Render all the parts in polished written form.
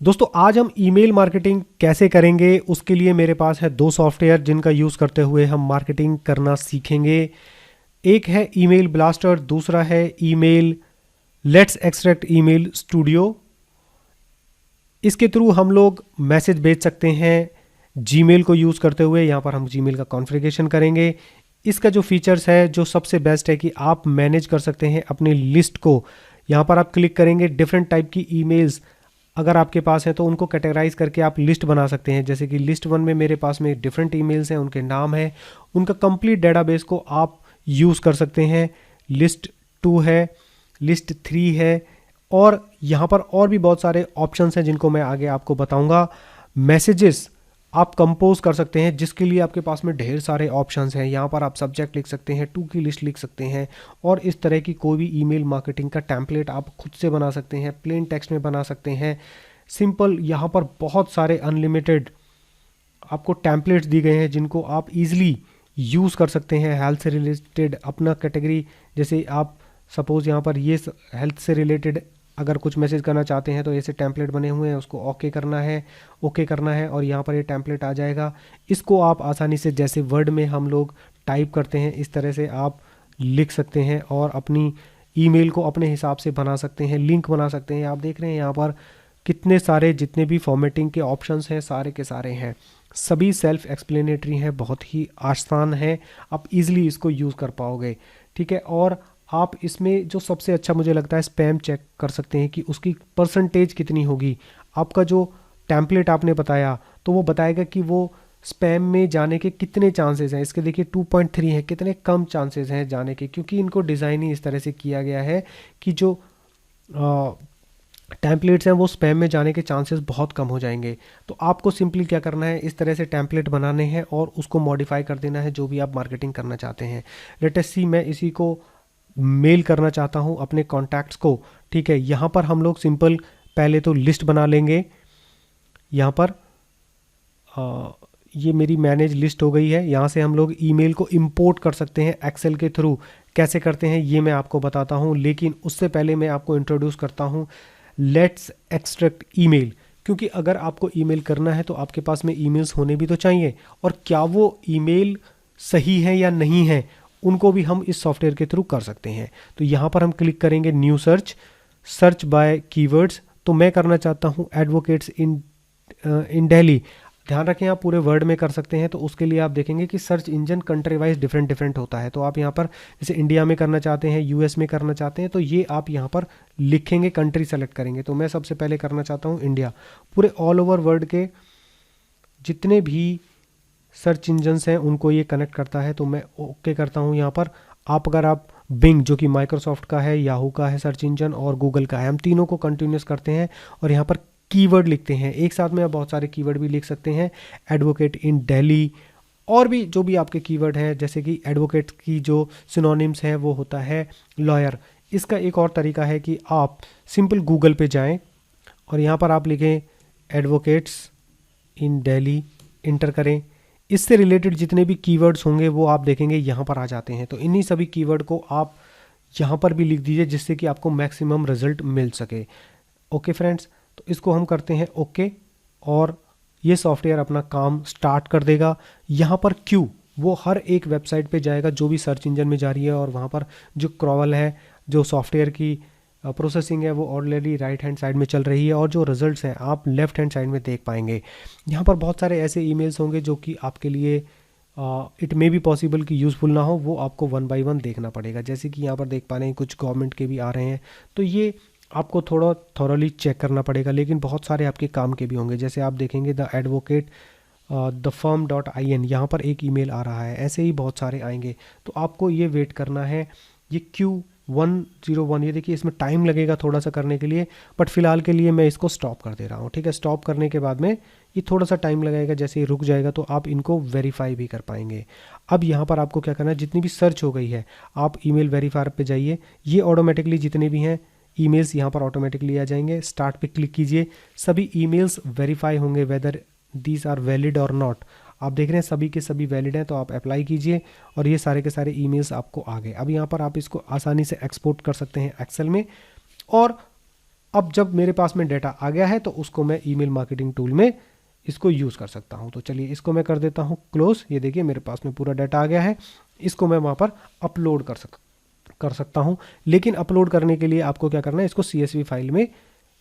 दोस्तों आज हम ईमेल मार्केटिंग कैसे करेंगे उसके लिए मेरे पास है दो सॉफ्टवेयर जिनका यूज़ करते हुए हम मार्केटिंग करना सीखेंगे। एक है ईमेल ब्लास्टर, दूसरा है email let's extract email studio. इसके थ्रू हम लोग मैसेज भेज सकते हैं जीमेल को यूज़ करते हुए। यहाँ पर हम जीमेल का कॉन्फ़िगरेशन करेंगे। इसका जो फीचर्स है जो सबसे बेस्ट है कि आप मैनेज कर सकते हैं अपनी लिस्ट को। यहाँ पर आप क्लिक करेंगे, डिफरेंट टाइप की ईमेल्स अगर आपके पास है तो उनको कैटेगराइज करके आप लिस्ट बना सकते हैं। जैसे कि लिस्ट 1 में मेरे पास में डिफरेंट ईमेल्स हैं, उनके नाम है, उनका कंप्लीट डेटाबेस को आप यूज़ कर सकते हैं। लिस्ट 2 है, लिस्ट 3 है और यहाँ पर और भी बहुत सारे ऑप्शंस हैं जिनको मैं आगे आपको बताऊंगा। मैसेजेस आप कंपोज कर सकते हैं जिसके लिए आपके पास में ढेर सारे ऑप्शंस हैं। यहाँ पर आप सब्जेक्ट लिख सकते हैं, टू की लिस्ट लिख सकते हैं और इस तरह की कोई भी ईमेल मार्केटिंग का टेम्पलेट आप खुद से बना सकते हैं, प्लेन टेक्स्ट में बना सकते हैं, सिंपल। यहाँ पर बहुत सारे अनलिमिटेड आपको टेम्पलेट्स दी गए हैं जिनको आप इजीली यूज़ कर सकते हैं। हेल्थ से रिलेटेड अपना कैटेगरी, जैसे आप सपोज़ यहाँ पर ये हेल्थ से रिलेटेड अगर कुछ मैसेज करना चाहते हैं तो ऐसे टेम्पलेट बने हुए हैं, उसको ओके करना है और यहाँ पर ये टेम्पलेट आ जाएगा। इसको आप आसानी से जैसे वर्ड में हम लोग टाइप करते हैं इस तरह से आप लिख सकते हैं और अपनी ईमेल को अपने हिसाब से बना सकते हैं, लिंक बना सकते हैं। आप देख रहे हैं यहाँ पर कितने सारे जितने भी फॉर्मेटिंग के ऑप्शंस हैं सारे के सारे हैं, सभी सेल्फ एक्सप्लेनेटरी हैं, बहुत ही आसान है, आप इजीली इसको यूज़ कर पाओगे। ठीक है, और आप इसमें जो सबसे अच्छा मुझे लगता है स्पैम चेक कर सकते हैं कि उसकी परसेंटेज कितनी होगी। आपका जो टेम्पलेट आपने बताया तो वो बताएगा कि वो स्पैम में जाने के कितने चांसेस हैं। इसके देखिए 2.3 है, कितने कम चांसेस हैं जाने के, क्योंकि इनको डिज़ाइन ही इस तरह से किया गया है कि जो टेम्पलेट्स हैं वो स्पैम में जाने के चांसेस बहुत कम हो जाएंगे। तो आपको सिंपली क्या करना है, इस तरह से टेम्पलेट बनाने हैं और उसको मॉडिफाई कर देना है जो भी आप मार्केटिंग करना चाहते हैं। लेट अस सी, मैं इसी को मेल करना चाहता हूं अपने कॉन्टैक्ट्स को। ठीक है, यहाँ पर हम लोग सिंपल पहले तो लिस्ट बना लेंगे। यहाँ पर ये मेरी मैनेज लिस्ट हो गई है। यहाँ से हम लोग ईमेल को इंपोर्ट कर सकते हैं एक्सेल के थ्रू। कैसे करते हैं ये मैं आपको बताता हूँ, लेकिन उससे पहले मैं आपको इंट्रोड्यूस करता हूँ लेट्स एक्सट्रैक्ट ईमेल। क्योंकि अगर आपको ईमेल करना है तो आपके पास में ईमेल्स होने भी तो चाहिए, और क्या वो ईमेल सही है या नहीं है उनको भी हम इस सॉफ्टवेयर के थ्रू कर सकते हैं। तो यहाँ पर हम क्लिक करेंगे न्यू सर्च बाय कीवर्ड्स। तो मैं करना चाहता हूँ एडवोकेट्स इन दिल्ली। ध्यान रखें आप पूरे वर्ड में कर सकते हैं, तो उसके लिए आप देखेंगे कि search engine country wise different होता है। तो आप यहाँ पर जैसे इंडिया में करना चाहते हैं, यूएस में करना चाहते हैं, तो ये आप यहाँ पर लिखेंगे, कंट्री सेलेक्ट करेंगे। तो मैं सबसे पहले करना चाहता हूँ इंडिया। पूरे ऑल ओवर वर्ल्ड के जितने भी सर्च इंजन्स हैं उनको ये कनेक्ट करता है। तो मैं ओके करता हूँ यहाँ पर। अगर आप बिंग जो कि माइक्रोसॉफ्ट का है, याहू का है सर्च इंजन, और गूगल का है, हम तीनों को कंटिन्यूस करते हैं और यहाँ पर कीवर्ड लिखते हैं। एक साथ में आप बहुत सारे कीवर्ड भी लिख सकते हैं, एडवोकेट इन दिल्ली, और भी जो भी आपके कीवर्ड हैं। जैसे कि एडवोकेट की जो सिनोनिम्स हैं वो होता है लॉयर। इसका एक और तरीका है कि आप सिंपल गूगल पे जाएं और यहाँ पर आप लिखें एडवोकेट्स इन दिल्ली, इंटर करें। इससे रिलेटेड जितने भी कीवर्ड्स होंगे वो आप देखेंगे यहाँ पर आ जाते हैं। तो इन्हीं सभी कीवर्ड को आप यहाँ पर भी लिख दीजिए जिससे कि आपको मैक्सिमम रिजल्ट मिल सके। ओके फ्रेंड्स, तो इसको हम करते हैं ओके, और ये सॉफ्टवेयर अपना काम स्टार्ट कर देगा। यहाँ पर क्यू वो हर एक वेबसाइट पे जाएगा जो भी सर्च इंजन में जा रही है, और वहाँ पर जो क्रॉवल है, जो सॉफ्टवेयर की प्रोसेसिंग है वो ऑलरेडी राइट हैंड साइड में चल रही है, और जो रिजल्ट्स हैं आप लेफ्ट हैंड साइड में देख पाएंगे। यहाँ पर बहुत सारे ऐसे ईमेल्स होंगे जो कि आपके लिए इट मे बी पॉसिबल कि यूज़फुल ना हो, वो आपको 1 बाय 1 देखना पड़ेगा। जैसे कि यहाँ पर देख पा रहे हैं कुछ गवर्नमेंट के भी आ रहे हैं, तो ये आपको थोड़ा थॉरली चेक करना पड़ेगा, लेकिन बहुत सारे आपके काम के भी होंगे। जैसे आप देखेंगे द एडवोकेट द firm.in, यहाँ पर एक ईमेल आ रहा है, ऐसे ही बहुत सारे आएंगे। तो आपको ये वेट करना है। ये Q101, ये देखिए इसमें टाइम लगेगा थोड़ा सा करने के लिए, बट फिलहाल के लिए मैं इसको स्टॉप कर दे रहा हूँ। ठीक है, स्टॉप करने के बाद में ये थोड़ा सा टाइम लगेगा, जैसे ये रुक जाएगा तो आप इनको वेरीफाई भी कर पाएंगे। अब यहाँ पर आपको क्या करना है, जितनी भी सर्च हो गई है आप ईमेल वेरीफायर पे जाइए। ये ऑटोमेटिकली जितने भी हैं ईमेल्स यहाँ पर ऑटोमेटिकली आ जाएंगे। स्टार्ट पे क्लिक कीजिए, सभी ईमेल्स वेरीफाई होंगे वेदर दीज आर वैलिड और नॉट। आप देख रहे हैं सभी के सभी वैलिड हैं, तो आप अप्लाई कीजिए और ये सारे के सारे ईमेल्स आपको आ गए। अब यहाँ पर आप इसको आसानी से एक्सपोर्ट कर सकते हैं एक्सेल में, और अब जब मेरे पास में डाटा आ गया है तो उसको मैं ईमेल मार्केटिंग टूल में इसको यूज़ कर सकता हूँ। तो चलिए इसको मैं कर देता हूँ क्लोज। ये देखिए मेरे पास में पूरा डाटा आ गया है, इसको मैं वहाँ पर अपलोड कर सकता हूँ। लेकिन अपलोड करने के लिए आपको क्या करना है, इसको CSV फाइल में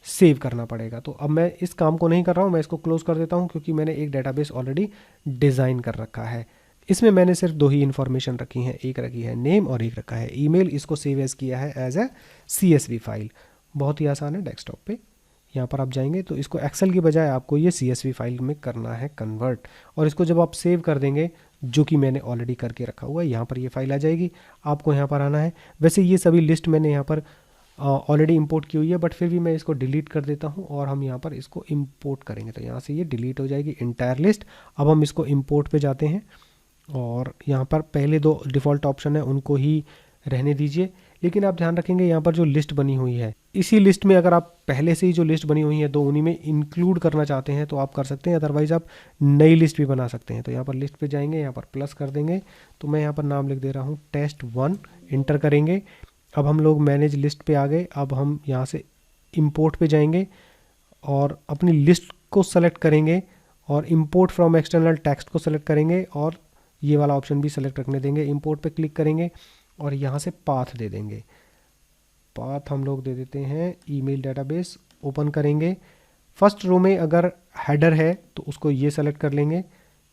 सेव करना पड़ेगा। तो अब मैं इस काम को नहीं कर रहा हूँ, मैं इसको क्लोज कर देता हूँ क्योंकि मैंने एक डेटाबेस ऑलरेडी डिज़ाइन कर रखा है। इसमें मैंने सिर्फ 2 ही इन्फॉर्मेशन रखी हैं, एक रखी है नेम और एक रखा है ईमेल। इसको सेव एज किया है एज ए CSV फाइल। बहुत ही आसान है, डेस्कटॉप पे यहाँ पर आप जाएंगे तो इसको एक्सेल की बजाय आपको ये CSV फाइल में करना है कन्वर्ट, और इसको जब आप सेव कर देंगे, जो कि मैंने ऑलरेडी करके रखा हुआ है, यहाँ पर ये फाइल आ जाएगी। आपको यहाँ पर आना है। वैसे ये सभी लिस्ट मैंने यहाँ पर ऑलरेडी इंपोर्ट की हुई है, बट फिर भी मैं इसको डिलीट कर देता हूँ और हम यहाँ पर इसको इंपोर्ट करेंगे तो यहाँ से ये डिलीट हो जाएगी इंटायर लिस्ट। अब हम इसको इंपोर्ट पे जाते हैं और यहाँ पर पहले 2 डिफ़ॉल्ट ऑप्शन है उनको ही रहने दीजिए, लेकिन आप ध्यान रखेंगे यहाँ पर जो लिस्ट बनी हुई है, इसी लिस्ट में अगर आप पहले से ही जो लिस्ट बनी हुई है 2 उन्हीं में इंक्लूड करना चाहते हैं तो आप कर सकते हैं, अदरवाइज़ आप नई लिस्ट भी बना सकते हैं। तो यहाँ पर लिस्ट पे जाएंगे, यहाँ पर प्लस कर देंगे, तो मैं यहाँ पर नाम लिख दे रहा हूँ test1, इंटर करेंगे। अब हम लोग मैनेज लिस्ट पे आ गए। अब हम यहाँ से इंपोर्ट पे जाएंगे और अपनी लिस्ट को सेलेक्ट करेंगे और इंपोर्ट फ्रॉम एक्सटर्नल टेक्स्ट को सेलेक्ट करेंगे और ये वाला ऑप्शन भी सेलेक्ट रखने देंगे। इंपोर्ट पे क्लिक करेंगे और यहाँ से पाथ दे देंगे। पाथ हम लोग दे देते हैं ईमेल डेटाबेस। ओपन करेंगे, फर्स्ट रो में अगर हेडर है तो उसको ये सेलेक्ट कर लेंगे,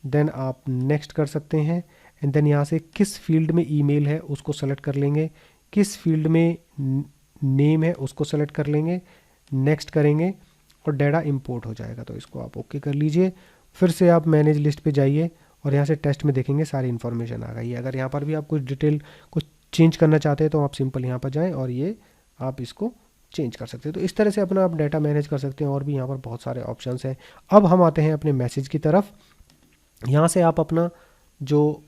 देन आप नेक्स्ट कर सकते हैं। एंड देन यहाँ से किस फील्ड में ईमेल है उसको सेलेक्ट कर लेंगे, किस फील्ड में नेम है उसको सेलेक्ट कर लेंगे, नेक्स्ट करेंगे और डाटा इंपोर्ट हो जाएगा। तो इसको आप ओके कर लीजिए। फिर से आप मैनेज लिस्ट पे जाइए और यहाँ से टेस्ट में देखेंगे सारी इन्फॉर्मेशन आ गई है। अगर यहाँ पर भी आप कुछ डिटेल कुछ चेंज करना चाहते हैं तो आप सिंपल यहाँ पर जाएं और ये आप इसको चेंज कर सकते हैं। तो इस तरह से अपना आप डाटा मैनेज कर सकते हैं और भी यहाँ पर बहुत सारे ऑप्शंस हैं। अब हम आते हैं अपने मैसेज की तरफ। यहाँ से आप अपना जो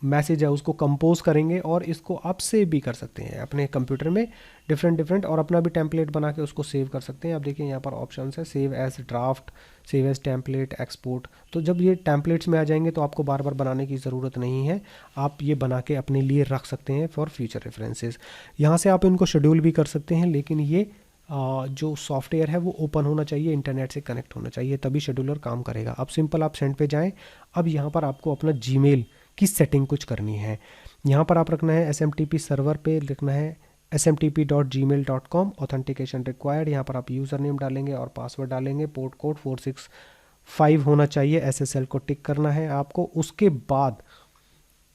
मैसेज है उसको कंपोज करेंगे और इसको आप सेव भी कर सकते हैं अपने कंप्यूटर में डिफरेंट और अपना भी टेम्पलेट बना के उसको सेव कर सकते हैं। आप देखिए यहाँ पर ऑप्शन है save as draft, save as template, export. तो जब ये टेम्पलेट्स में आ जाएंगे तो आपको बार बार बनाने की ज़रूरत नहीं है, आप ये बना के अपने लिए रख सकते हैं फॉर फ्यूचर रेफरेंसेस। यहाँ से आप इनको शेड्यूल भी कर सकते हैं, लेकिन ये जो सॉफ्टवेयर है वो ओपन होना चाहिए, इंटरनेट से कनेक्ट होना चाहिए, तभी शेड्यूलर काम करेगा। अब सिंपल आप सेंड पे जाएँ। अब यहाँ पर आपको अपना जीमेल की सेटिंग कुछ करनी है। यहाँ पर आप रखना है SMTP सर्वर पे लिखना है smtp.gmail.com, ऑथेंटिकेशन रिक्वायर्ड। यहाँ पर आप यूज़र नेम डालेंगे और पासवर्ड डालेंगे, पोर्ट कोड 465 होना चाहिए, SSL को टिक करना है आपको। उसके बाद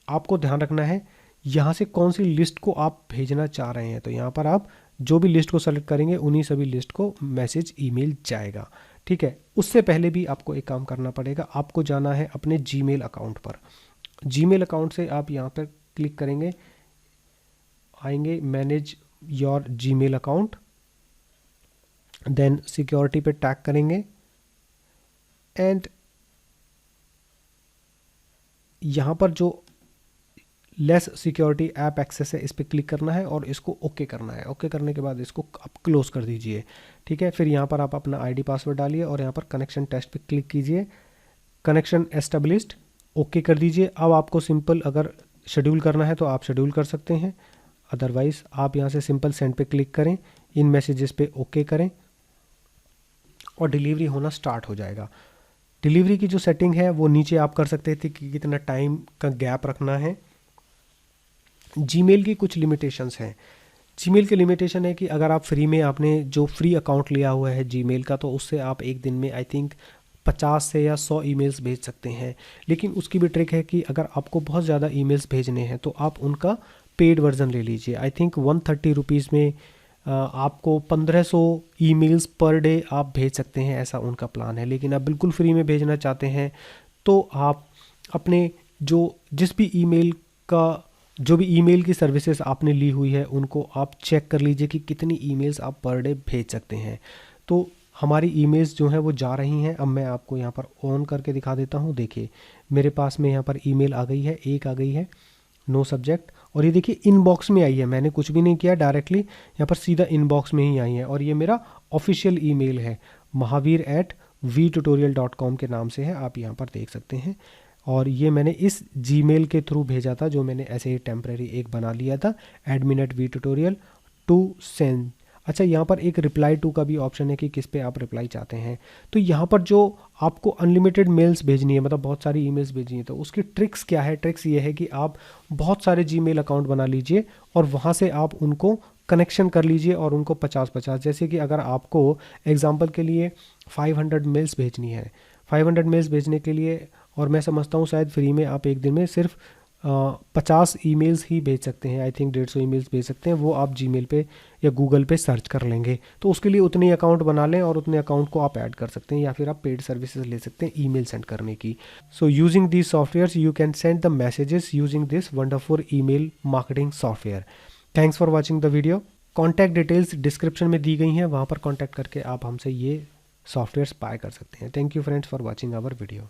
आपको ध्यान रखना है यहाँ से कौन सी लिस्ट को आप भेजना चाह रहे हैं। तो यहाँ पर आप जो भी लिस्ट को सेलेक्ट करेंगे उन्हीं सभी लिस्ट को मैसेज ईमेल जाएगा, ठीक है। उससे पहले भी आपको एक काम करना पड़ेगा, आपको जाना है अपने जीमेल अकाउंट पर। जीमेल अकाउंट से आप यहाँ पर क्लिक करेंगे, आएंगे manage your Gmail account, then security पे टैग करेंगे एंड यहाँ पर जो लेस सिक्योरिटी ऐप एक्सेस है इस पर क्लिक करना है और इसको ओके करना है। ओके करने के बाद इसको आप क्लोज कर दीजिए, ठीक है। फिर यहाँ पर आप अपना ID पासवर्ड डालिए और यहाँ पर कनेक्शन टेस्ट पे क्लिक कीजिए, कनेक्शन एस्टेब्लिश्ड, ओके कर दीजिए। अब आपको सिंपल अगर शेड्यूल करना है तो आप शेड्यूल कर सकते हैं, अदरवाइज आप यहाँ से सिंपल सेंड पे क्लिक करें, इन मैसेजेस पे ओके करें और डिलीवरी होना स्टार्ट हो जाएगा। डिलीवरी की जो सेटिंग है वो नीचे आप कर सकते थे कि कितना टाइम का गैप रखना है। जीमेल की कुछ लिमिटेशंस हैं। जीमेल की लिमिटेशन है कि अगर आप फ्री में आपने जो फ्री अकाउंट लिया हुआ है जीमेल का, तो उससे आप एक दिन में आई थिंक 50 से या 100 ईमेल्स भेज सकते हैं। लेकिन उसकी भी ट्रिक है कि अगर आपको बहुत ज़्यादा ईमेल्स भेजने हैं तो आप उनका पेड वर्जन ले लीजिए। आई थिंक 130 रुपीज़ में आपको 1500 ईमेल्स पर डे आप भेज सकते हैं, ऐसा उनका प्लान है। लेकिन आप बिल्कुल फ्री में भेजना चाहते हैं तो आप अपने जो भी ईमेल की सर्विसेज आपने ली हुई है उनको आप चेक कर लीजिए कि कितनी ईमेल्स आप पर डे भेज सकते हैं। तो हमारी ईमेल्स जो हैं वो जा रही हैं। अब मैं आपको यहाँ पर ऑन करके दिखा देता हूँ। देखिए मेरे पास में यहाँ पर ईमेल आ गई है, एक आ गई है, नो सब्जेक्ट, और ये देखिए इनबॉक्स में आई है। मैंने कुछ भी नहीं किया, डायरेक्टली यहाँ पर सीधा इनबॉक्स में ही आई है और ये मेरा ऑफिशियल ईमेल है, mahavir@vtutorial.com के नाम से है, आप यहाँ पर देख सकते हैं। और ये मैंने इस जीमेल के थ्रू भेजा था, जो मैंने ऐसे ही टेम्परेरी एक बना लिया था, admin@vtutorial to send। अच्छा, यहाँ पर एक रिप्लाई टू का भी ऑप्शन है कि किस पे आप रिप्लाई चाहते हैं। तो यहाँ पर जो आपको अनलिमिटेड मेल्स भेजनी है, मतलब बहुत सारी ईमेल्स भेजनी है, तो उसकी ट्रिक्स क्या है? ट्रिक्स ये है कि आप बहुत सारे जीमेल अकाउंट बना लीजिए और वहाँ से आप उनको कनेक्शन कर लीजिए और उनको 50-50, जैसे कि अगर आपको एग्जांपल के लिए 500 मेल्स भेजनी है, 500 मेल्स भेजने के लिए, और मैं समझता हूँ शायद फ्री में आप एक दिन में सिर्फ 50 ईमेल्स ही भेज सकते हैं, आई थिंक 150 ईमेल्स भेज सकते हैं, वो आप जीमेल पे या गूगल पे सर्च कर लेंगे। तो उसके लिए उतने अकाउंट बना लें और उतने अकाउंट को आप ऐड कर सकते हैं, या फिर आप पेड सर्विसेज ले सकते हैं ईमेल सेंड करने की। So using these softwares you can send the messages using this wonderful email marketing software. Thanks for watching the video. Contact details description में दी गई हैं, वहाँ पर कॉन्टैक्ट करके आप हमसे ये सॉफ्टवेयर्स बाय कर सकते हैं। Thank you friends for watching our video.